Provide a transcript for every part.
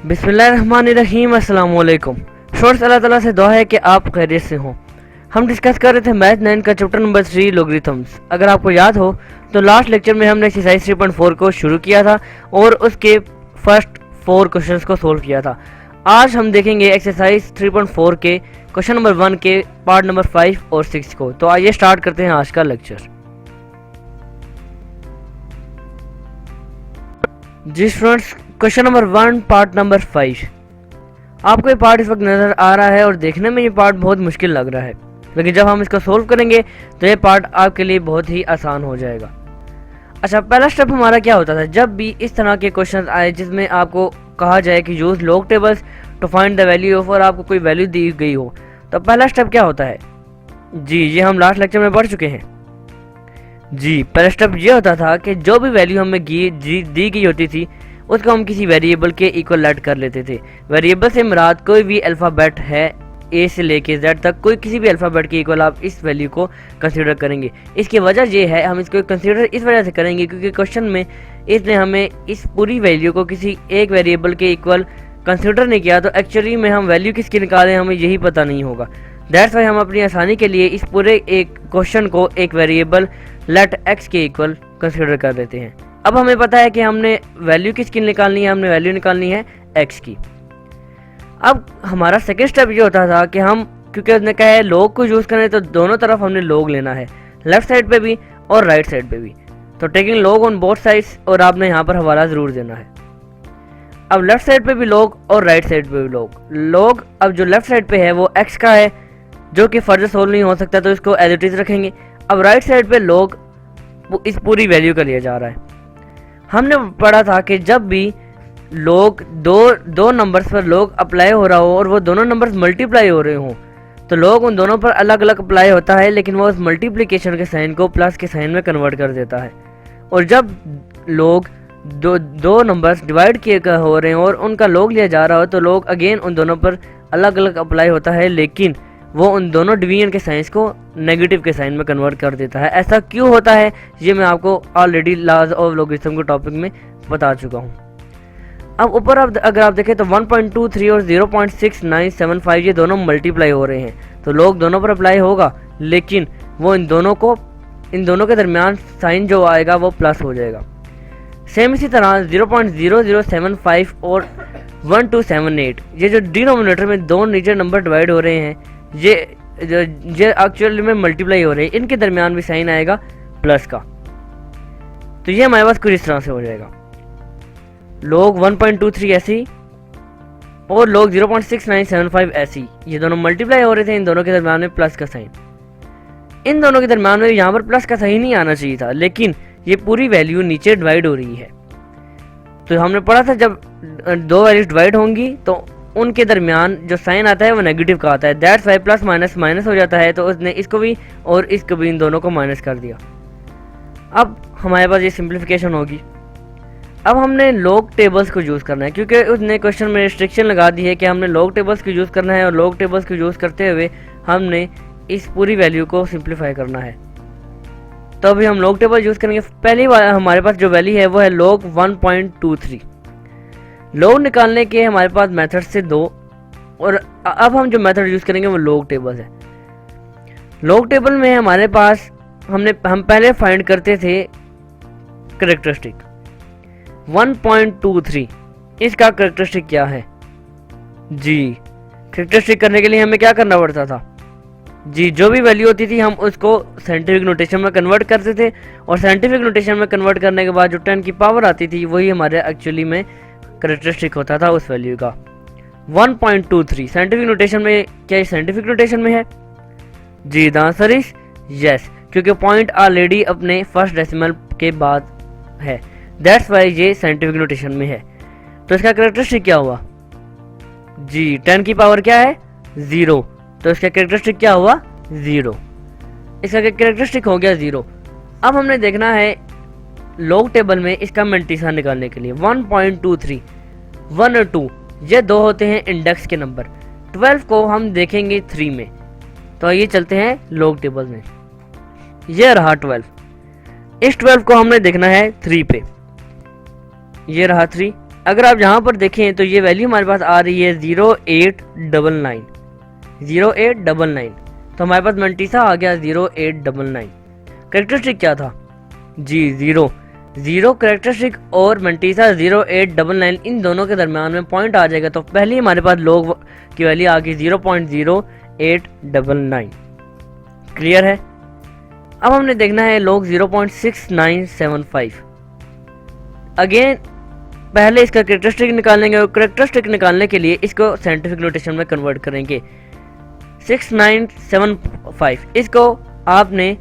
बिस्मिल्लाहिर्रहमानिर्रहीम। अस्सलाम वालेकुम। शोर्स अल्लाह ताला से दुआ है कि आप खैरियत से हों। हम डिस्कस कर रहे थे मैथ 9 का चैप्टर नंबर 3 लॉगरिथम्स। अगर आपको याद हो तो लास्ट लेक्चर में हमने एक्सरसाइज 3.4 को शुरू किया था और उसके फर्स्ट 4 क्वेश्चंस को सोल्व किया था। आज हम देखेंगे एक्सरसाइज 3.4 के क्वेश्चन नंबर 1 के पार्ट नंबर 5 और 6 को। तो आइए स्टार्ट करते हैं आज का लेक्चर। जी students, question number 1 part number 5। आपको ये पार्ट इस वक्त नज़र आ रहा है और देखने में ये पार्ट बहुत मुश्किल लग रहा है, लेकिन जब हम इसको सोल्व करेंगे तो ये पार्ट आपके लिए बहुत ही आसान हो जाएगा। अच्छा, पहला स्टेप हमारा क्या होता था? जब भी इस तरह के क्वेश्चन आए जिसमें आपको कहा जाए कि use log tables two find the value of, और आपको कोई वैल्यू दी गई हो, तो पहला स्टेप क्या होता है? जी, ये हम लास्ट लेक्चर में पढ़ चुके हैं। जी, पहला स्टेप ये होता था कि जो भी वैल्यू हमें दी गई होती थी उसको हम किसी वेरिएबल के इक्वल लेट कर लेते थे। वेरिएबल से मुराद कोई भी अल्फ़ाबेट है, ए से लेके जेड तक, कोई किसी भी अल्फ़ाबेट के इक्वल आप इस वैल्यू को कंसीडर करेंगे। इसकी वजह ये है, हम इसको कंसीडर इस वजह से करेंगे क्योंकि क्वेश्चन में इसने हमें इस पूरी वैल्यू को किसी एक वेरिएबल के इक्वल कंसीडर नहीं किया, तो एक्चुअली में हम वैल्यू किसकी निकालें हमें यही पता नहीं होगा। दैट्स वाई हम अपनी आसानी के लिए इस पूरे एक क्वेश्चन को एक वेरिएबल लेट एक्स के इक्वल कंसीडर कर देते हैं। अब हमें पता है कि हमने वैल्यू किसकी निकालनी है, हमने वैल्यू निकालनी है एक्स की। अब हमारा सेकेंड स्टेप ये होता था कि हम, क्योंकि उसने कहा है लॉग को यूज़ करें, तो दोनों तरफ हमने लॉग लेना है, लेफ्ट साइड पे भी और राइट साइड पे भी। तो taking log on both sides, और आपने यहाँ पर हवाला ज़रूर देना है। अब लेफ्ट साइड पे भी लॉग और राइट साइड पे भी लॉग। अब जो लेफ्ट साइड पे है वो एक्स का है, जो कि फर्दर सोल्व नहीं हो सकता, तो इसको एज इट इज रखेंगे। अब राइट साइड पे लॉग इस पूरी वैल्यू का लिया जा रहा है। हमने पढ़ा था कि जब भी लॉग दो नंबर्स पर लॉग अप्लाई हो रहा हो और वो दोनों नंबर्स मल्टीप्लाई हो रहे हों, तो लॉग उन दोनों पर अलग अलग अप्लाई होता है, लेकिन वो उस मल्टीप्लिकेशन के साइन को प्लस के साइन में कन्वर्ट कर देता है। और जब लॉग दो नंबर्स डिवाइड किए हो रहे हैं और उनका लॉग लिया जा रहा हो, तो लॉग अगेन उन दोनों पर अलग अलग अप्लाई होता है, लेकिन वो उन दोनों डिवीजन के साइंस को नेगेटिव के साइन में कन्वर्ट कर देता है। ऐसा क्यों होता है ये मैं आपको ऑलरेडी लॉज ऑफ लॉगरिथम के टॉपिक में बता चुका हूँ। अब ऊपर अगर आप देखें तो 1.23 और 0.6975 ये दोनों मल्टीप्लाई हो रहे हैं, तो लॉग दोनों पर अप्लाई होगा, लेकिन वो इन दोनों के दरमियान साइन जो आएगा वो प्लस हो जाएगा। सेम इसी तरह 0.0075 और 1278, ये जो डिनोमिनेटर में दो नीचे नंबर डिवाइड हो रहे हैं, ये एक्चुअली में मल्टीप्लाई हो रहे हैं, इनके दरमियान भी साइन आएगा प्लस का। तो ये हमारे पास कुछ इस तरह से हो जाएगा। लॉग 1.23 ऐसी और लॉग 0.6975 ऐसी, ये दोनों मल्टीप्लाई हो रहे थे, इन दोनों के दरमियान में प्लस का साइन। इन दोनों के दरमियान में यहाँ पर प्लस का साइन नहीं आना चाहिए था, लेकिन ये पूरी वैल्यू नीचे डिवाइड हो रही है। तो हमने पढ़ा था जब दो वैल्यूज डिवाइड होंगी तो उनके दरमियान जो साइन आता है वो नेगेटिव का आता है। That's why plus minus minus हो जाता है, तो उसने इसको भी और इसको भी, इन दोनों को माइनस कर दिया। अब हमारे पास ये सिंप्लीफिकेशन होगी। अब हमने लॉग टेबल्स को यूज़ करना है, क्योंकि उसने क्वेश्चन में रिस्ट्रिक्शन लगा दी है कि हमने लॉग टेबल्स को यूज़ करना है, और लॉग टेबल्स को यूज़ करते हुए हमने इस पूरी वैल्यू को सिंप्लीफाई करना है। तो अभी हम लॉग टेबल यूज़ करेंगे। पहली बार हमारे पास जो वैल्यू है वो है लॉग 1.23। लॉग निकालने के हमारे पास मेथड से दो, और अब हम जो मेथड यूज़ करेंगे वो लॉग टेबल है। लॉग टेबल में हमारे पास हम पहले फाइंड करते थे कैरेक्टरिस्टिक 1.23। इसका कैरेक्टरिस्टिक क्या है? जी, कैरेक्टरिस्टिक करने के लिए हमें क्या करना पड़ता था? जी, जो भी वैल्यू होती थी हम उसको साइंटिफिक नोटेशन में कन्वर्ट करते थे, और साइंटिफिक नोटेशन में कन्वर्ट करने के बाद जो 10 की पावर आती थी वही हमारे एक्चुअली में कैरेक्टरिस्टिक होता था उस वैल्यू का। 1.23 साइंटिफिक नोटेशन में, क्या ये साइंटिफिक नोटेशन में है? जी, द आंसर इज यस, क्योंकि पॉइंट ऑलरेडी अपने फर्स्ट डेसिमल के बाद है, दैट्स वाई ये साइंटिफिक नोटेशन में है। तो इसका कैरेक्टरिस्टिक क्या हुआ? जी, 10 की पावर क्या है? 0, तो इसका कैरेक्टरिस्टिक क्या हुआ? 0। इसका कैरेक्टरिस्टिक हो गया 0। अब हमने देखना है लॉग टेबल में इसका मल्टीसा निकालने के लिए 1.23, 1 और 2 ये दो होते हैं इंडेक्स के नंबर। 12 को हम देखेंगे 3 में, तो ये चलते हैं लॉग टेबल में। ये रहा 12, इस 12 को हमने देखना है 3 पे, ये रहा 3, अगर आप यहाँ पर देखें तो ये वैल्यू हमारे पास आ रही है 0899 0899। तो हमारे पास मंटीसा आ गया 0899। कैरेक्टरिस्टिक क्या था जी, जीरो करेक्टरिस्टिक और मंटीसा 0899 इन दोनों के दरमियान में पॉइंट आ जाएगा। तो पहले हमारे पास लॉग की वैल्यू आ गई 0.0899। क्लियर है। अब हमने देखना है लॉग 0.6975। अगेन पहले इसका करेक्टरिस्टिक निकालेंगे और करेक्टरिस्टिक निकालने के लिए इसको साइंटिफिक नोटेशन में कन्वर्ट करेंगे। 6975 इसको आपने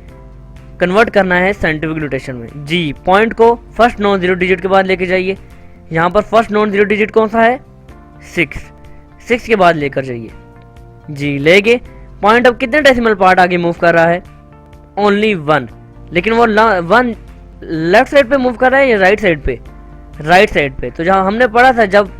कन्वर्ट करना है साइंटिफिक नोटेशन में जी। पॉइंट को फर्स्ट नॉन जीरो डिजिट के बाद लेके जाइए। यहाँ पर फर्स्ट नॉन जीरो डिजिट कौन सा है 6 के बाद लेकर जाइए जी। ले गए पॉइंट अब कितने डेसिमल पार्ट आगे मूव कर रहा है ओनली 1, लेकिन वो 1 लेफ्ट साइड पे मूव कर रहा है या राइट साइड पे, राइट साइड पे। तो जहाँ हमने पढ़ा था जब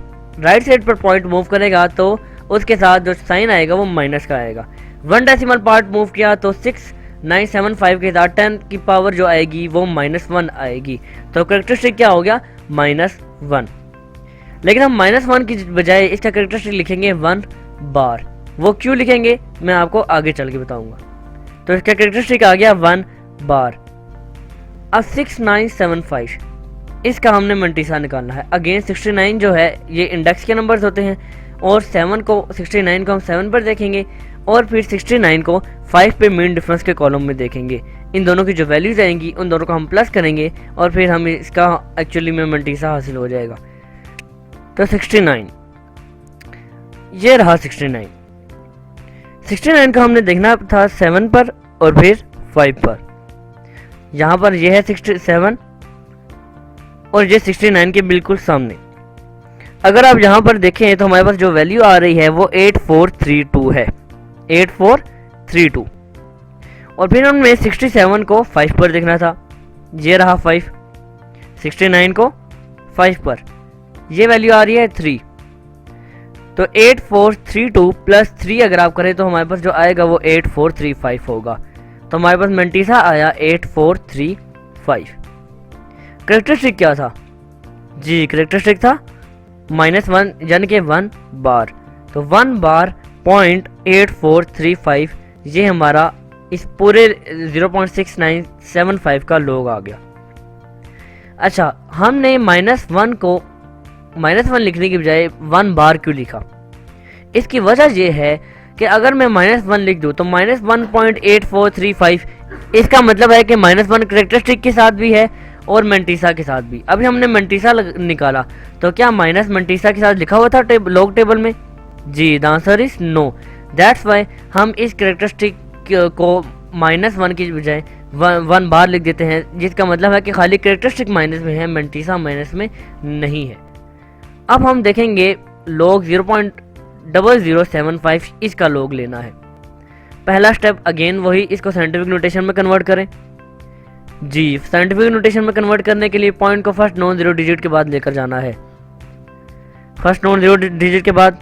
राइट साइड पर पॉइंट मूव करेगा तो उसके साथ जो साइन आएगा वो माइनस का आएगा। 1 डेसिमल पार्ट मूव किया तो 6975 के साथ 10 की पावर जो आएगी वो -1 आएगी। तो करेक्टरिस्टिक क्या हो गया -1। लेकिन हम -1 की बजाय इसका करेक्टरिस्टिक लिखेंगे 1 बार। वो क्यों लिखेंगे मैं आपको आगे चल के बताऊंगा। तो इसका करेक्टरिस्टिक आ गया 1 बार। अब 6975 इसका हमने मंटीसा निकालना है। अगेन 69 जो है ये इंडेक्स के नंबर्स होते हैं और 69 को हम 7 पर देखेंगे और फिर 69 को 5 पे मीन डिफरेंस के कॉलम में देखेंगे। इन दोनों की जो वैल्यूज आएंगी उन दोनों को हम प्लस करेंगे और फिर हमें इसका एक्चुअली में मंटीसा हासिल हो जाएगा। तो 69 ये रहा 69 का हमने देखना था 7 पर और फिर 5 पर। यहाँ पर यह है 67 और ये 69 के बिल्कुल सामने। अगर आप यहाँ पर देखें तो हमारे पास जो वैल्यू आ रही है वो 8432 है, 8432। और फिर हमने 67 को 5 पर देखना था, ये रहा 5। 69 को 5 पर, ये वैल्यू आ रही है 3। तो 8432 प्लस 3 अगर आप करें तो हमारे पास जो आएगा वो 8435 होगा। तो हमारे पास मंटीसा आया 8435। करेक्टरिस्टिक क्या था जी, करेक्टरिस्टिक था -1 यानी कि 1 बार। तो 1 बार 0.8435 ये हमारा इस पूरे 0.6975 का लॉग आ गया। अच्छा, हमने -1 लिखने की बजाय 1 बार क्यों लिखा? इसकी वजह यह है कि अगर मैं -1 लिख दूं तो -1.8435 इसका मतलब है कि -1 करेक्टरिस्टिक के साथ भी है और मंटीसा के साथ भी। अभी हमने मंटीसा निकाला तो क्या माइनस मंटीसा के साथ लिखा हुआ था लॉग टेबल में जी? The answer is no. That's why हम इस करेक्टरिस्टिक को -1 की बजाय 1 बार लिख देते हैं, जिसका मतलब है कि खाली करेक्टरिस्टिक माइनस में है, मंटीसा माइनस में नहीं है। अब हम देखेंगे लॉग 0.0075 इसका लॉग लेना है। पहला स्टेप अगेन वही, इसको साइंटिफिक नोटेशन में कन्वर्ट करें जी। साइंटिफिक नोटेशन में कन्वर्ट करने के लिए पॉइंट को फर्स्ट नॉन जीरो डिजिट के बाद लेकर जाना है। फर्स्ट नॉन जीरो डिजिट के बाद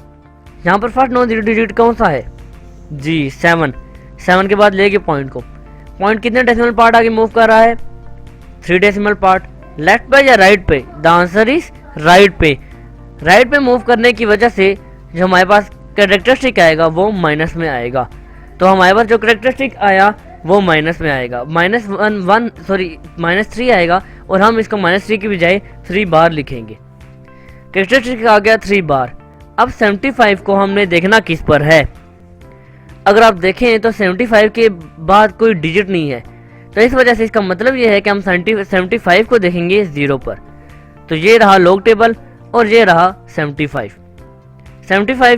यहाँ पर फर्स्ट नॉन जीरो डिजिट कौन सा है जी? 7 के बाद लेके पॉइंट को, पॉइंट कितने डेसिमल पार्ट आगे मूव कर रहा है? 3 डेसिमल पार्ट। लेफ्ट पे या राइट पे? द आंसर इज राइट पे। राइट पे मूव करने की वजह से जो हमारे पास करेक्टरिस्टिक आएगा वो माइनस में आएगा। तो हमारे पास जो करेक्टरिस्टिक आया वो माइनस में आएगा, -3 आएगा और हम इसको -3 की बजाय 3 बार लिखेंगे। करेक्टरिस्टिक आ गया 3 बार। अब 75 को हमने देखना किस पर है। अगर आप देखें तो 75 के बाद कोई डिजिट नहीं है, तो इस वजह से इसका मतलब ये है कि हम 75 को देखेंगे 0 पर। तो ये रहा लॉग टेबल और ये रहा 75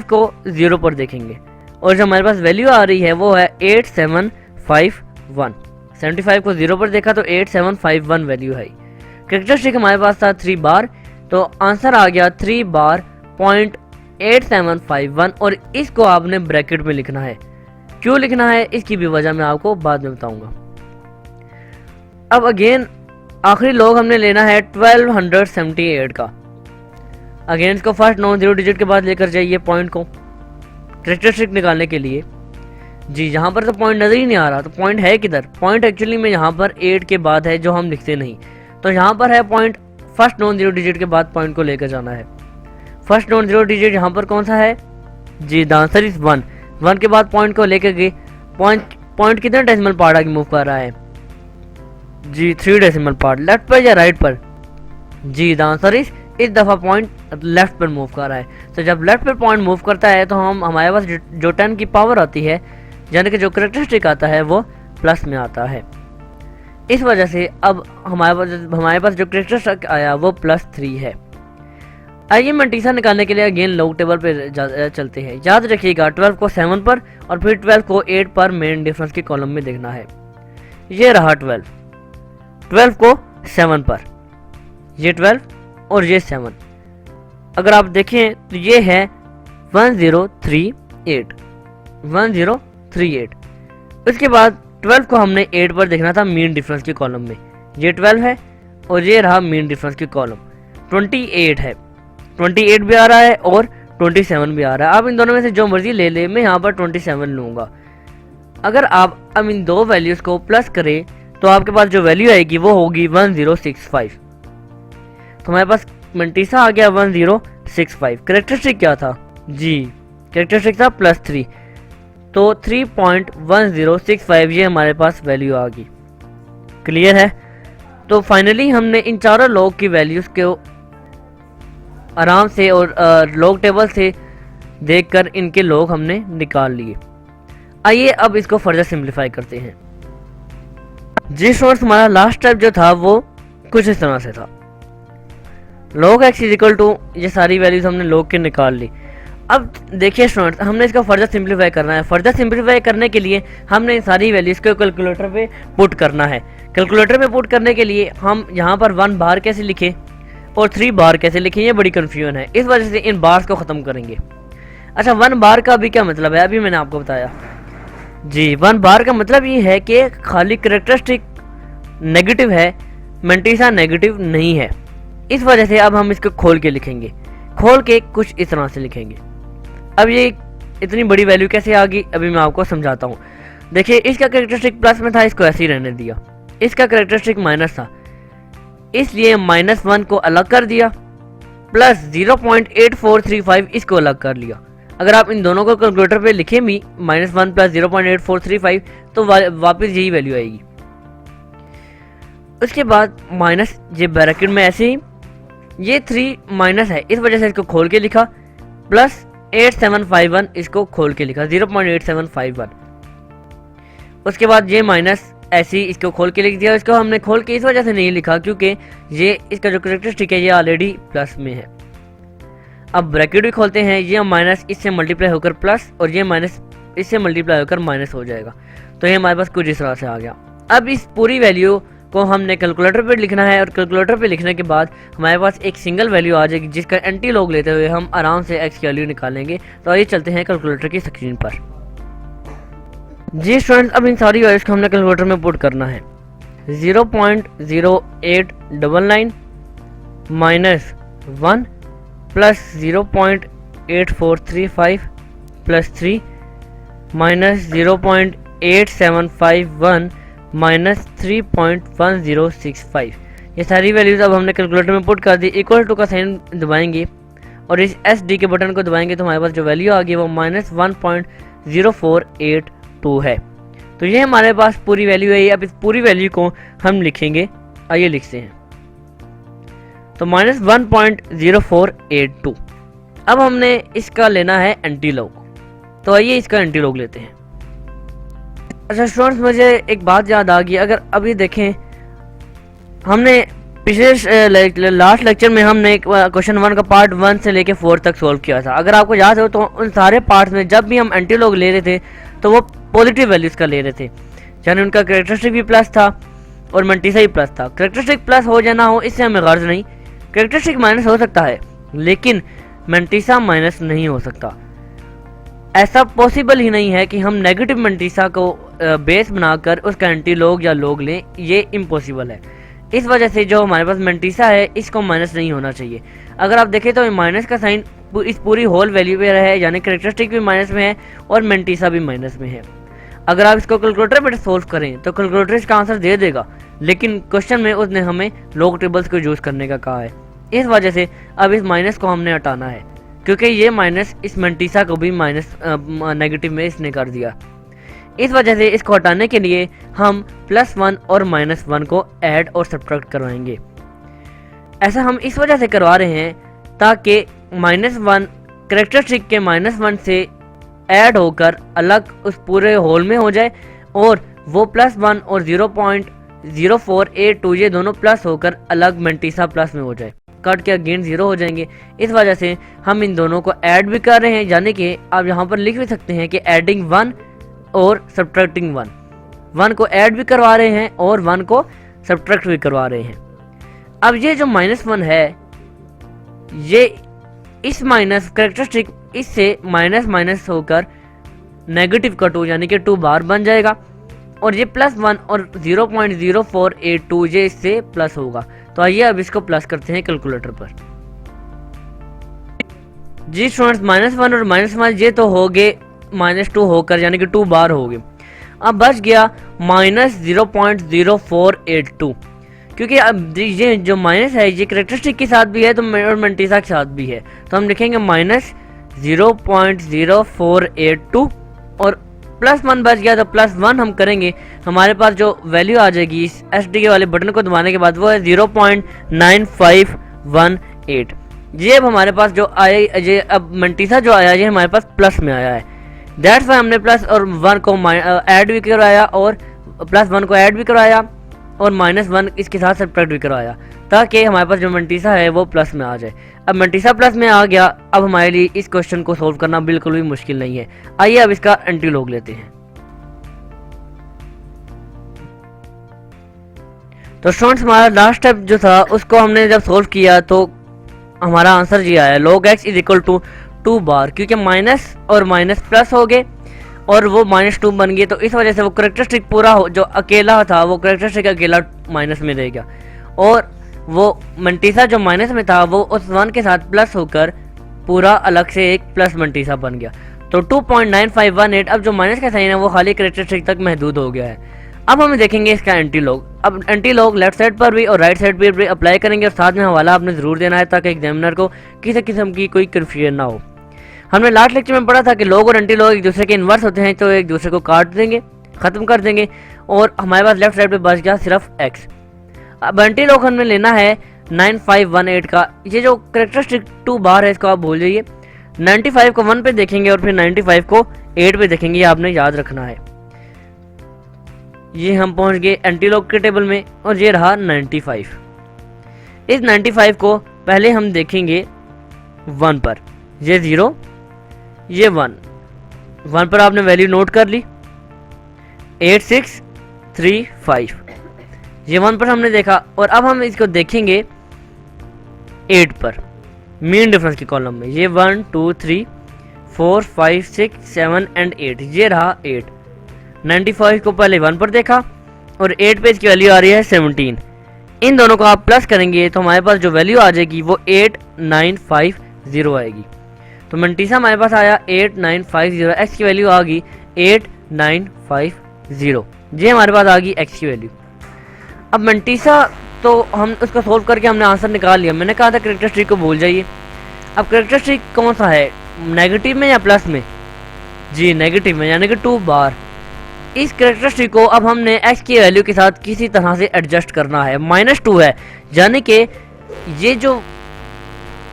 को 0 पर देखेंगे और जो हमारे पास वैल्यू आ रही है वो है 8751। 75 को 0 पर देखा तो 8751 वैल्यू है। करेक्टरिस्टिक हमारे पास था 3 बार, तो आंसर आ गया 3 बार 0.8751 और इसको आपने ब्रैकेट में लिखना है। क्यों लिखना है इसकी भी वजह मैं आपको बाद में बताऊंगा। अब अगेन आखिरी लॉग हमने लेना है 1278 का। अगेन इसको फर्स्ट नॉन जीरो डिजिट के बाद लेकर जाइए पॉइंट को करेक्टरिस्टिक निकालने के लिए जी। यहाँ पर तो पॉइंट नजर ही नहीं आ रहा, तो पॉइंट है किधर? पॉइंट एक्चुअली में यहाँ पर 8 के बाद है जो हम लिखते नहीं। तो यहाँ पर है फर्स्ट नॉन जीरो डिजिट के बाद पॉइंट को लेकर जाना है। फर्स्ट नॉन जीरो डिजिट यहाँ पर कौन सा है जी, द आंसर इज 1। 1 के बाद पॉइंट को लेकर गए, पॉइंट कितने डेसिमल पार्ट आगे मूव कर रहा है जी, 3 डेसिमल पार्ट। लेफ्ट पर या राइट पर जी, द आंसर इज इस दफा पॉइंट लेफ्ट पर मूव कर रहा है। तो जब लेफ्ट पर पॉइंट मूव करता है तो हमारे पास जो 10 की पावर आती है, यानी कि जो करेक्टरिस्टिक आता है वो प्लस में आता है। इस वजह से अब हमारे पास जो करेक्टरिस्टिक आया वो +3 है। आइए मंटीसा निकालने के लिए अगेन लॉग टेबल पे चलते हैं। याद रखिएगा 12 को 7 पर और फिर 12 को 8 पर मेन डिफरेंस के कॉलम में देखना है। ये रहा 12 को 7 पर, ये 12 और ये 7। अगर आप देखें तो ये है 1038। उसके बाद 12 को हमने 8 पर देखना था मीन डिफरेंस के कॉलम में। ये 12 है और ये रहा मीन डिफरेंस के कॉलम। 28 है, 28 भी आ रहा है और 27 भी आ रहा है। आप इन दोनों में से जो मर्जी ले ले, मैं यहाँ पर 27 लूँगा। अगर आप अब इन दो वैल्यूज को प्लस करें तो आपके पास जो वैल्यू आएगी वो होगी 1065। तो हमारे पास मंटीसा आ गया 1065। करेक्टरिस्टिक क्या था जी, करेक्टरिस्टिक था +3, तो 3.1065 ये हमारे पास वैल्यू आ गई। क्लियर है? तो फाइनली हमने इन चारों लॉग की वैल्यूज को आराम से और लॉग टेबल से देखकर इनके लॉग हमने निकाल लिए। आइए अब इसको फर्दर सिंप्लीफाई करते हैं। जी स्टूडेंट्स, हमारा लास्ट स्टेप जो था वो कुछ इस तरह से था। log x is equal to, ये सारी वैल्यूज हमने log के निकाल ली। अब देखिए स्टूडेंट्स, हमने इसका फर्दर सिंप्लीफाई करना है। फर्दर सिंप्लीफाई करने के लिए हमने सारी वैल्यूज को कैलकुलेटर पे पुट करना है। कैलकुलेटर पे पुट करने के लिए हम यहाँ पर 1 बार कैसे लिखें और 3 बार कैसे लिखें, ये बड़ी कन्फ्यूजन है। इस वजह से इन बार्स को ख़त्म करेंगे। अच्छा, 1 बार का अभी क्या मतलब है, अभी मैंने आपको बताया जी। 1 बार का मतलब ये है कि खाली करेक्टरिस्टिक नेगेटिव है, मंटीसा नेगेटिव नहीं है। इस वजह से अब हम इसको खोल के लिखेंगे, खोल के कुछ इस तरह से लिखेंगे। अब ये इतनी बड़ी वैल्यू कैसे आ गई, अभी मैं आपको समझाता हूँ। देखिए, इसका करेक्टरिस्टिक प्लस में था, इसको ऐसे ही रहने दिया। इसका करेक्टरिस्टिक माइनस था, इसलिए -1 को अलग कर दिया, प्लस 0.8435 इसको अलग कर लिया। अगर आप इन दोनों को कैलकुलेटर पे लिखें भी -1 + 0.8435 तो वापस यही वैल्यू आएगी। उसके बाद माइनस, ये ब्रैकेट में ऐसे ही ये 3 माइनस है, इस वजह से इसको खोल के लिखा, प्लस 8751 इसको खोल के लिखा, 0.8751। उसके बाद ये माइनस ऐसे ही इसको खोल के लिख दिया। इसको हमने खोल के इस वजह से नहीं लिखा क्योंकि ये इसका जो करेक्टरिस्टिक है ये ऑलरेडी प्लस में है। अब ब्रैकेट भी खोलते हैं, ये माइनस इससे मल्टीप्लाई होकर प्लस और ये माइनस इससे मल्टीप्लाई होकर माइनस हो जाएगा। तो ये हमारे पास कुछ इस तरह से आ गया। अब इस पूरी वैल्यू को हमने कैलकुलेटर पे लिखना है और कैलकुलेटर पे लिखने के बाद हमारे पास एक सिंगल वैल्यू आ जाएगी जिसका एंटी लॉग लेते हुए हम आराम से x की वैल्यू निकालेंगे। तो आइए चलते हैं कैलकुलेटर की स्क्रीन पर। जी स्टूडेंट्स, अब इन सारी वैल्यूज को हमने कैलकुलेटर में पुट करना है। 0.0899 minus 1 plus 0.8435 plus 3 minus 0.8751 minus 3.1065। ये सारी वैल्यूज अब हमने कैलकुलेटर में पुट कर दी। इक्वल टू का साइन दबाएंगे और इस SD के बटन को दबाएंगे तो हमारे पास जो वैल्यू आ गई वो -1.0482 है। तो ये हमारे पास पूरी वैल्यू है। अब इस पूरी वैल्यू को हम लिखेंगे, आइए लिखते हैं। तो -1.0482। अब हमने इसका लेना है एंटी लॉग, तो आइए इसका एंटी लॉग लेते हैं। अच्छा स्टूडेंट्स, मुझे एक बात याद आ गई। अगर अभी देखें, हमने पिछले लास्ट लेक्चर में हमने क्वेश्चन 1 का पार्ट 1 से लेके 4 तक सोल्व किया था। अगर आपको याद हो तो उन सारे पार्ट्स में जब भी हम एंटी लॉग ले रहे थे तो वो पॉजिटिव वैल्यूज का ले रहे थे, यानी उनका करेक्टरिस्टिक भी प्लस था और मंटीसा भी प्लस था। करेक्टरिस्टिक प्लस हो जाना हो इससे हमें गर्ज नहीं, करेक्टरिस्टिक माइनस हो सकता है लेकिन मंटीसा माइनस नहीं हो सकता। ऐसा पॉसिबल ही नहीं है कि हम नेगेटिव मंटीसा को बेस बनाकर उसका एंटी लॉग या लॉग लें, ये इम्पॉसिबल है। इस वजह से जो हमारे पास मंटीसा है इसको माइनस नहीं होना चाहिए। अगर आप देखें तो माइनस का साइन इस पूरी होल वैल्यू पे है, यानी करेक्टरिस्टिक भी माइनस में है और मंटीसा भी माइनस में है। अगर आप इसको कैलकुलेटर पर सोल्व करें तो कैलकुलेटर इसका आंसर दे देगा, लेकिन क्वेश्चन में उसने हमें लॉग टेबल्स को यूज़ करने का कहा है। इस वजह से अब इस माइनस को हमने हटाना है, क्योंकि ये माइनस इस मंटीसा को भी माइनस नेगेटिव में इसने कर दिया। इस वजह से इसको हटाने के लिए हम +1 और -1 को ऐड और सब्ट्रैक्ट करवाएंगे। ऐसा हम इस वजह से करवा रहे हैं ताकि -1 कैरेक्टरिस्टिक के -1 से ऐड होकर अलग उस पूरे होल में हो जाए, और वो +1 और 0.0482 ये दोनों प्लस होकर अलग मंटीसा प्लस में हो जाए। कट के अगेन 0 हो जाएंगे। इस वजह से हम इन दोनों को ऐड भी कर रहे हैं, यानी कि आप यहाँ पर लिख भी सकते हैं कि एडिंग 1 और सब्ट्रैक्टिंग 1 को ऐड भी करवा रहे हैं और 1 को सब्ट्रैक्ट भी करवा रहे हैं। अब ये जो -1 है, ये इस माइनस कैरेक्टरिस्टिक इससे माइनस होकर नेगेटिव का 2 यानी कि 2 बार बन जाएगा, और ये +1 और 0.0482 ये इससे प्लस होगा। तो आइए अब इसको प्लस करते हैं कैलकुलेटर पर। जी स्टूडेंट्स, -1 और -1 ये तो हो गए -2 होकर, यानी कि 2 बार हो गए। अब बच गया -0.0482, क्योंकि अब ये जो माइनस है ये कैरेक्टरिस्टिक के साथ भी है तो मंटीसा के साथ भी है, तो हम लिखेंगे -0.0482 और +1 बच गया, तो +1 हम करेंगे। हमारे पास जो वैल्यू आ जाएगी इस SDK वाले बटन को दबाने के बाद वो है 0.9518। ये अब हमारे पास जो आया, ये अब मंटीसा जो आया ये हमारे पास प्लस में आया है। दैट्स वाई हमने प्लस और 1 को ऐड भी करवाया और +1 को ऐड भी करवाया और -1 इसके साथ सब्ट्रैक्ट भी करवाया, ताकि हमारे पास जो मंटीसा है वो प्लस में आ जाए। अब मंटीसा प्लस में आ गया, अब हमारे लिए इस क्वेश्चन को सोल्व करना बिल्कुल भी मुश्किल नहीं है। आइए अब इसका एंटीलॉग लेते हैं। तो स्टूडेंट्स, हमारा लास्ट स्टेप जो था उसको हमने जब सोल्व किया तो हमारा आंसर ये आया, log x = 2 बार, क्योंकि माइनस और माइनस प्लस हो गए और वो -2 बन गए, तो इस वजह से वो कैरेक्टरिस्टिक पूरा जो अकेला था वो कैरेक्टरिस्टिक अकेला माइनस में रह गया, और वो मंटीसा जो माइनस में था वो उस 1 के साथ प्लस होकर पूरा अलग से एक प्लस मंटीसा बन गया। तो 2.9518 अब जो माइनस का साइन है वो खाली कैरेक्टरिस्टिक तक महदूद हो गया है। अब हम देखेंगे इसका एंटीलॉग। अब एंटीलॉग लेफ्ट साइड पर भी और राइट साइड पर भी अप्लाई करेंगे, और साथ में हवाला आपने ज़रूर देना है ताकि एग्जामिनर को किसी किस्म की कोई कन्फ्यूजन ना हो। हमने लास्ट लेक्चर में पढ़ा था कि लॉग और एंटीलॉग एक दूसरे के इन्वर्स होते हैं, तो एक दूसरे को काट देंगे, ख़त्म कर देंगे, और हमारे पास लेफ्ट साइड पे बच गया सिर्फ x। अब एंटीलॉग हमें लेना है 9518 का। ये जो कैरेक्टरिस्टिक 2 बार है इसको आप भूल जाइए। 95 को 1 पे देखेंगे और फिर 95 को 8 पे देखेंगे, ये आपने याद रखना है। ये हम पहुंच गए एंटीलॉग के टेबल में, और ये रहा 95। इस 95 को पहले हम देखेंगे 1 पर, ये 0, ये 1 पर आपने वैल्यू नोट कर ली 8635, ये 1 पर हमने देखा। और अब हम इसको देखेंगे 8 पर, मीन डिफरेंस के कॉलम में। ये 1 2 3 4 5 6 7 एंड 8, ये रहा 8। 95 को पहले 1 पर देखा और 8 पे इसकी वैल्यू आ रही है 17। इन दोनों को आप प्लस करेंगे तो हमारे पास जो वैल्यू आ जाएगी वो 8950 आएगी। तो मंटीसा हमारे पास आया 8950, एक्स की वैल्यू आ गई 8950, ये हमारे पास आ गई एक्स की वैल्यू। अब मंटीसा तो हम उसको सोल्व करके हमने आंसर निकाल लिया। मैंने कहा था कैरेक्टरिस्टिक को भूल जाइए। अब कैरेक्टरिस्टिक कौन सा है, नेगेटिव में या प्लस में? जी नेगेटिव में, यानी कि 2 बार। इस कैरेक्टरिस्टिक को अब हमने x की वैल्यू के साथ किसी तरह से एडजस्ट करना है। -2 है, यानी कि ये जो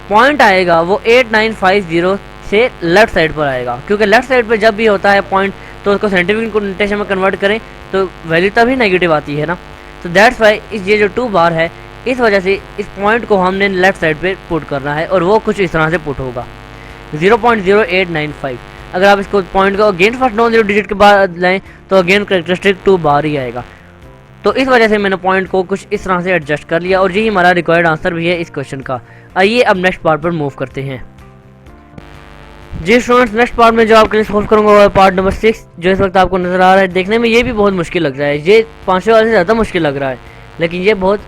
पॉइंट आएगा वो 8950 से लेफ्ट साइड पर आएगा, क्योंकि लेफ्ट साइड पर जब भी होता है पॉइंट तो उसको साइंटिफिक नोटेशन में कन्वर्ट करें तो वैल्यू तभी नेगेटिव आती है ना। तो दैट्स वाई ये जो 2 बार है, इस वजह से इस पॉइंट को हमने लेफ्ट साइड पे पुट करना है, और वो कुछ इस तरह से पुट होगा 0.0895। अगर आप इसको पॉइंट को again first non zero digit के बाद लाएं तो अगेन कैरेक्टरिस्टिक 2 बार ही आएगा। तो इस वजह से मैंने पॉइंट को कुछ इस तरह से एडजस्ट कर लिया, और यही हमारा रिक्वायर्ड आंसर भी है इस क्वेश्चन का। आइए अब नेक्स्ट पार्ट पर मूव करते हैं। जी स्टूडेंट्स, नेक्स्ट पार्ट में जो आपके लिए सोल्व करूंगा वो है पार्ट नंबर 6, जो इस वक्त आपको नजर आ रहा है। देखने में ये भी बहुत मुश्किल लग रहा है, ये 500 वाले से ज़्यादा मुश्किल लग रहा है, लेकिन ये बहुत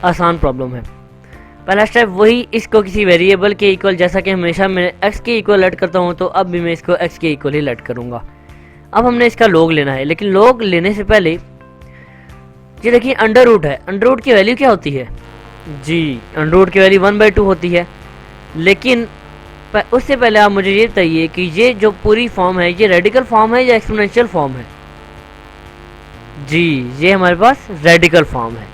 आसान प्रॉब्लम है। पहला स्टेप वही, इसको किसी वेरिएबल के इक्वल, जैसा कि हमेशा मैं x के इक्वल लेट करता हूँ, तो अब भी मैं इसको x के इक्वल ही लेट करूँगा। अब हमने इसका लॉग लेना है, लेकिन लॉग लेने से पहले ये देखिए अंडर रूट है। अंडर रूट की वैल्यू क्या होती है जी, अंडर रूट की वैल्यू 1/2 होती है। लेकिन उससे पहले आप मुझे ये बताइए कि ये जो पूरी फॉर्म है ये रेडिकल फॉर्म है या एक्सपोनेंशियल फॉर्म है? जी, ये हमारे पास रेडिकल फॉर्म है।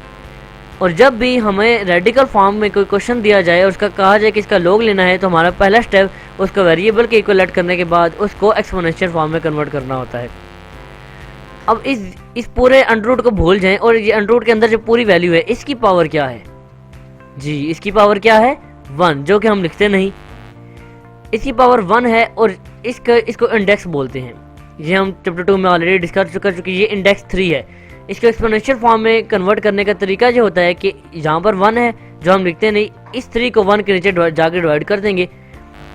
और जब भी हमें रेडिकल फॉर्म में कोई क्वेश्चन दिया जाए और उसका कहा जाए कि इसका लॉग लेना है, तो हमारा पहला स्टेप उसको वेरिएबल के इक्वलेट करने के बाद उसको एक्सपोनेंशियल फॉर्म में कन्वर्ट करना होता है। अब इस पूरे अंडर रूट को भूल जाएं और ये अंडर रूट के अंदर जो पूरी वैल्यू है इसकी पावर क्या है जी, इसकी पावर क्या है 1, जो कि हम लिखते नहीं। इसकी पावर 1 है और इसको इंडेक्स बोलते हैं। ये हम चैप्टर 2 में ऑलरेडी डिस्कस कर चुके हैं। ये इंडेक्स 3 है। इसको एक्सपोनेंशियल फॉर्म में कन्वर्ट करने का तरीका ये होता है कि यहाँ पर 1 है जो हम लिखते नहीं, इस 3 को 1 के नीचे जाके डिवाइड कर देंगे,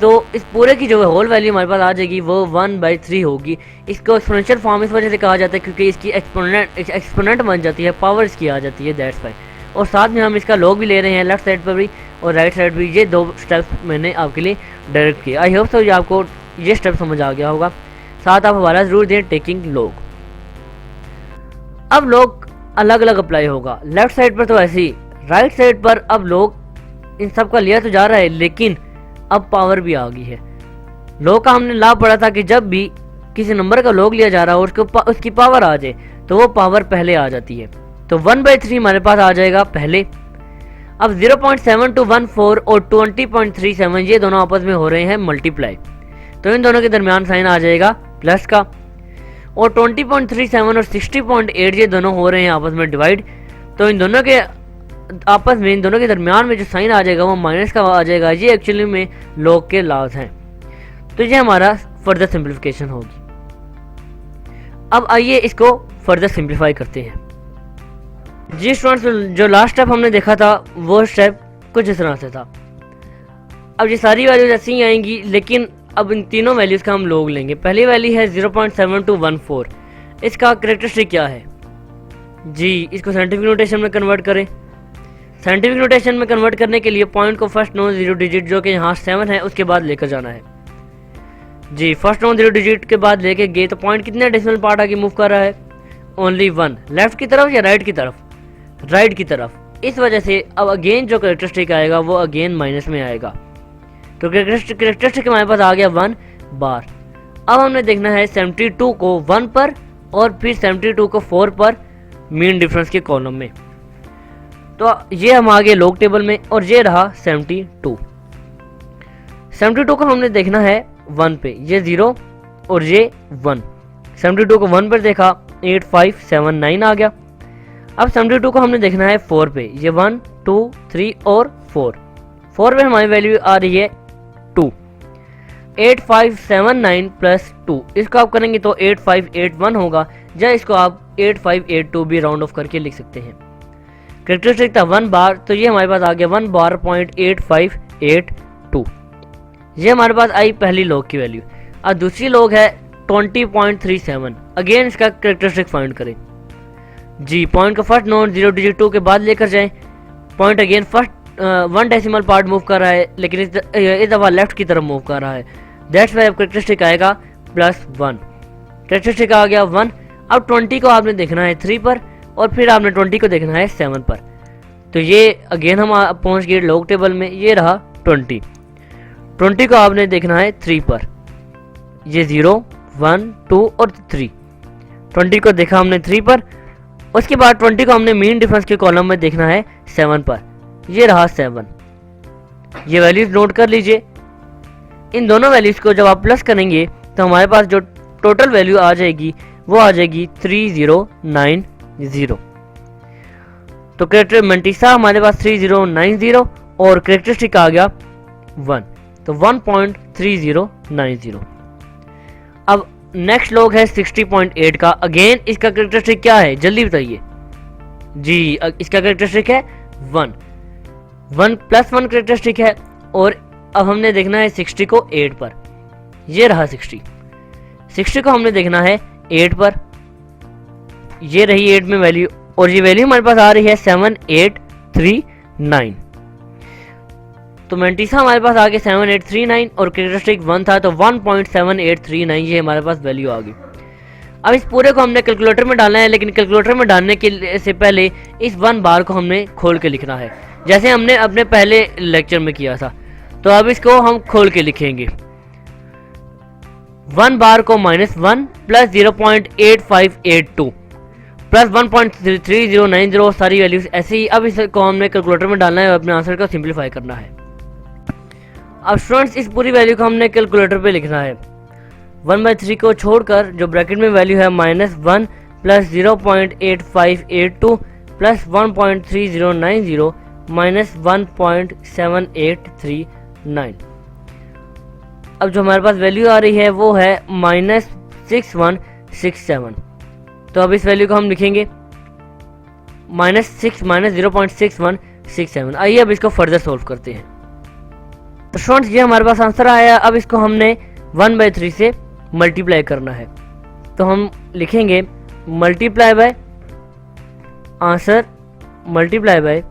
तो इस पूरे की जो होल वैल्यू हमारे पास आ जाएगी वो 1/3 होगी। इसको एक्सपोनेंशियल फॉर्म इस वजह से कहा जाता है क्योंकि इसकी एक्सपोनेंट बन जाती है, पावर इसकी आ जाती है, दैट्स वाई। और साथ में हम इसका लॉग भी ले रहे हैं लेफ्ट साइड पर भी और राइट साइड भी। ये 2 स्टेप्स मैंने आपके लिए डायरेक्ट किए। आई होप सो आपको ये स्टेप समझ आ गया होगा। साथ आप हमारा जरूर दें टेकिंग लॉग। अब लॉग अलग अलग अप्लाई होगा। लेफ्ट साइड पर तो ऐसे ही, राइट साइड पर अब लॉग इन सब का लिया तो जा रहा है, लेकिन अब पावर भी आ गई है। लॉग का हमने लाभ पढ़ा था कि जब भी किसी नंबर का लॉग लिया जा रहा है और उसकी पावर आ जाए तो वो पावर पहले आ जाती है। तो 1/3 हमारे पास आ जाएगा पहले। अब 0.7214 और 20.37 ये दोनों आपस में हो रहे हैं मल्टीप्लाई, तो इन दोनों के दरमियान साइन आ जाएगा प्लस का। और 20.37 और 60.8 ये दोनों हो रहे हैं आपस में डिवाइड, तो इन दोनों के आपस में, इन दोनों के दरमियान में जो साइन आ जाएगा वो माइनस का आ जाएगा। ये एक्चुअली में लॉग के लॉज हैं। तो ये हमारा फर्दर सिंप्लीफिकेशन होगी। अब आइए इसको फर्दर सिंप्लीफाई करते हैं। जी स्टूडेंट्स, जो लास्ट स्टेप हमने देखा था वो स्टेप कुछ इस तरह से था। अब ये सारी वैल्यूज ऐसी ही आएंगी, लेकिन अब इन तीनों वैल्यूज का हम लॉग लेंगे। पहली वैल्यू है 0.7214। इसका कैरेक्टरिस्टिक क्या है जी, इसको साइंटिफिक नोटेशन में कन्वर्ट करें। साइंटिफिक नोटेशन में कन्वर्ट करने के लिए पॉइंट को फर्स्ट नॉन जीरो डिजिट जो कि यहाँ 7 है उसके बाद लेकर जाना है जी। फर्स्ट नॉन जीरो डिजिट के बाद लेके गए तो पॉइंट कितने डेसिमल पार्ट आगे मूव कर रहा है? ओनली 1। लेफ्ट की तरफ या राइट की तरफ? राइट की तरफ। इस वजह से अब अगेन जो कैरेक्टरिस्टिक आएगा वो अगेन माइनस में आएगा। तो कैरेक्टरिस्टिक हमारे पास आ गया 1 बार। अब हमने देखना है 72 को 1 पर और फिर 72 को 4 पर मीन डिफरेंस के कॉलम में। तो ये हम आ गए लॉग टेबल में और ये रहा 72। 72 को हमने देखना है 1 पे, ये 0 और ये 1। 72 को 1 पर देखा 8579 आ गया। अब 72 को हमने देखना है 4 पे, ये 1 2 3 और 4। 4 पे हमारी वैल्यू आ रही है 2। 8579 प्लस 2, इसको आप करेंगे तो 8581 होगा, या इसको आप 8582 भी राउंड ऑफ करके लिख सकते हैं। कैरेक्टरिस्टिक था 1 बार, तो ये हमारे पास आ गया 1 बार .8582। ये हमारे पास आई पहली लॉग की वैल्यू। अब दूसरी लॉग है 20.37। अगेन इसका कैरेक्टरिस्टिक फाइंड करें जी। पॉइंट को फर्स्ट नॉन जीरो डिजिट 2 के बाद लेकर जाएं। Point again first 1 decimal part move कर रहा है, लेकिन इस दफा लेफ्ट की तरफ मूव कर रहा है, दैट्स वाई अब कैरेक्टरिस्टिक आएगा +1। कैरेक्टरिस्टिक आ गया 1। अब 20 को आपने देखना है 3 पर और फिर आपने 20 को देखना है 7 पर। तो ये अगेन हम पहुंच गए लॉग टेबल में, ये रहा 20। 20 को आपने देखना है 3 पर, ये 0 1 2 और 3। 20 को देखा हमने 3 पर, उसके बाद 20 को हमने मीन डिफरेंस के कॉलम में देखना है 7 पर, ये रहा 7। ये वैल्यूज नोट कर लीजिए। इन दोनों वैल्यूज को जब आप प्लस करेंगे तो हमारे पास जो टोटल वैल्यू आ जाएगी वो आ जाएगी 3090। तो कैरेक्टर मंटीसा हमारे पास 3090 और कैरेक्टरिस्टिक आ गया 1, तो 1.3090। अब नेक्स्ट लॉग है 60.8 का। अगेन इसका कैरेक्टरिस्टिक क्या है जल्दी बताइए जी। इसका कैरेक्टरिस्टिक है 1 +1 कैरेक्टरिस्टिक है। और अब हमने देखना है 60 को 8 पर, ये रहा 60 को हमने देखना है 8 पर, ये रही 8 में वैल्यू, और ये वैल्यू हमारे पास आ रही है 7839। तो मेंटिसा हमारे पास आ गया 7839 और कैरेक्टरिस्टिक 1 था, तो 1.7839 ये हमारे पास वैल्यू आ गई। अब इस पूरे को हमने कैलकुलेटर में डालना है, लेकिन कैलकुलेटर में डालने के से पहले इस 1 बार को हमने खोल के लिखना है, जैसे हमने अपने पहले लेक्चर में किया था। तो अब इसको हम खोल के लिखेंगे। 1 बार को -1 प्लस 0.8582 प्लस 1.3090, सारी वैल्यूज ऐसे ही। अब इसको हमने कैलकुलेटर में डालना है और अपने आंसर को सिंपलीफाई करना है। अब स्टूडेंट्स इस पूरी वैल्यू को हमने कैलकुलेटर पे लिखना है। 1/3 को छोड़कर जो ब्रैकेट में वैल्यू है -1 प्लस 0.8582 प्लस 1.3090 माइनस 1.7839। अब जो हमारे पास वैल्यू आ रही है वो है -6167। तो अब इस वैल्यू को हम लिखेंगे -0.6167। आइए अब इसको फर्दर सोल्व करते हैं। तो स्टूडेंट्स ये हमारे पास आंसर आया। अब इसको हमने 1/3 से मल्टीप्लाई करना है। तो हम लिखेंगे multiply by answer multiply by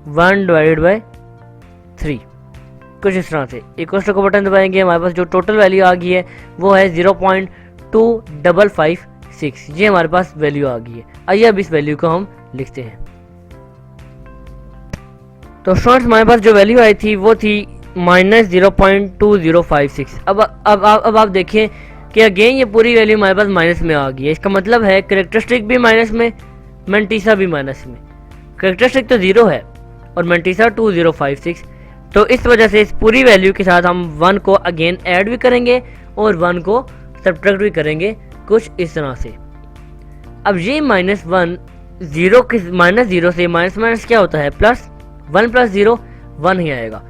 1/3, कुछ इस तरह से। इक्वल टू को बटन दबाएंगे, हमारे पास जो टोटल वैल्यू आ गई है वो है 0.2556। ये हमारे पास वैल्यू आ गई है। आइए अब इस वैल्यू को हम लिखते हैं। तो स्टूडेंट्स हमारे पास जो वैल्यू आई थी वो थी -0.2056। अब आप देखिए कि अगेन ये पूरी वैल्यू हमारे पास माइनस में आ गई है। इसका मतलब है कैरेक्टरिस्टिक भी माइनस में, मैंटीसा भी माइनस में। कैरेक्टरिस्टिक तो 0 है और मैंटीसा 2056। तो इस वजह से इस पूरी वैल्यू के साथ हम 1 को अगेन ऐड भी करेंगे और 1 को सब्ट्रैक्ट भी करेंगे, कुछ इस तरह से। अब ये -1 0 से माइनस क्या होता है, प्लस 1 + 0 1 ही आएगा।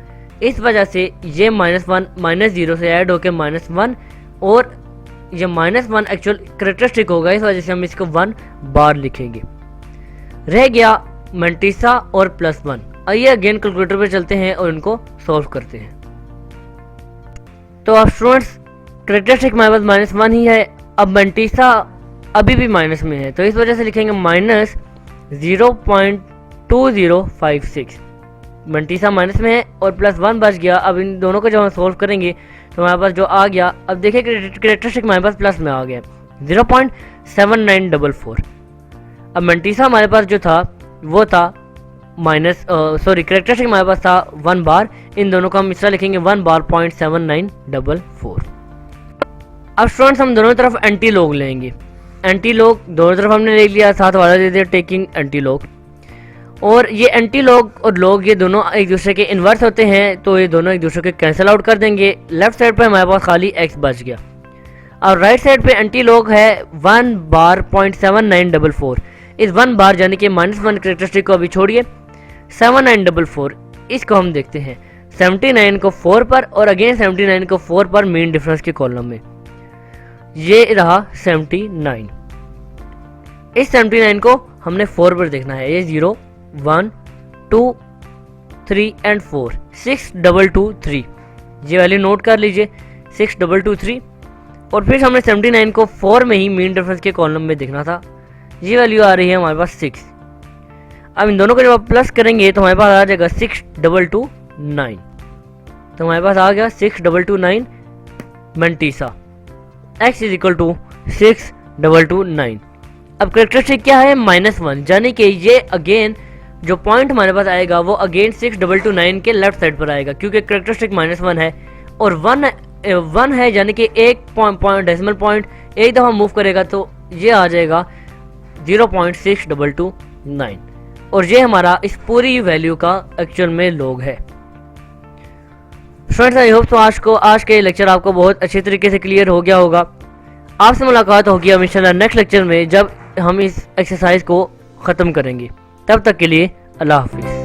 इस वजह से ये -1 -0 से ऐड होकर -1 और ये -1 एक्चुअल कैरेक्टरिस्टिक होगा। इस वजह से हम इसको 1 बार लिखेंगे। रह गया मैंटीसा और +1। आइए अगेन कैलकुलेटर पे चलते हैं और इनको सॉल्व करते हैं। तो अब स्टूडेंट्स कैरेक्टरिस्टिक हमारे पास -1 ही है। अब मैंटीसा अभी भी माइनस में है, तो इस वजह से लिखेंगे -0.2056। मैंटीसा माइनस में है और +1 बच गया। अब इन दोनों को जब हम सॉल्व करेंगे तो हमारे पास जो आ गया, अब देखिए कैरेक्टरिस्टिक हमारे पास प्लस में आ गया 0.7944। अब मैंटीसा हमारे पास जो था वो था कैरेक्टरिस्टिक हमारे पास था 1 बार। इन दोनों को हम इस तरह लिखेंगे 1 बार .7944। अब स्टूडेंट्स हम दोनों तरफ एंटी लॉग लेंगे। एंटी लॉग दोनों तरफ हमने ले लिया, साथ वाला दे दिया टेकिंग एंटी लॉग। और ये एंटी लॉग और लॉग ये दोनों एक दूसरे के इन्वर्स होते हैं, तो ये दोनों एक दूसरे के कैंसिल आउट कर देंगे। लेफ्ट साइड पे हमारे पास खाली x बच गया और राइट साइड पे एंटी लॉग है 1 बार .7944। इस 1 बार यानी कि -1 कैरेक्टरिस्टिक को अभी छोड़िए, 7944 इसको हम देखते हैं 79 को 4 पर और अगेन 79 को 4 पर मेन डिफरेंस के कॉलम में। ये रहा 79। इस 79 को हमने 4 पर देखना है। ये 0 1 2 3 एंड 4 6223। ये वैल्यू नोट कर लीजिए 6223। और फिर हमने 79 को 4 में ही मेन डिफरेंस के कॉलम में देखना था। ये वैल्यू आ रही है हमारे पास 6। अब इन दोनों को जब आप प्लस करेंगे तो हमारे पास आ जाएगा 6229। तो हमारे पास आ गया 6229 मैंटीसा x = 6229। अब कैरेक्टरिस्टिक क्या है, -1, यानी कि ये अगेन जो पॉइंट हमारे पास आएगा वो अगेन 6229 के लेफ्ट साइड पर आएगा, क्योंकि कैरेक्टरिस्टिक -1 है और 1 है, यानी कि एक डेसिमल पॉइंट एक दफ़ा मूव करेगा तो ये आ जाएगा 0.6229। और ये हमारा इस पूरी वैल्यू का एक्चुअल में लॉग है। फ्रेंड्स आई होप तो आज के लेक्चर आपको बहुत अच्छे तरीके से क्लियर हो गया होगा। आपसे मुलाकात होगी अब इंशाल्लाह नेक्स्ट लेक्चर में, जब हम इस एक्सरसाइज को ख़त्म करेंगे। तब तक के लिए अल्लाह हाफिज़।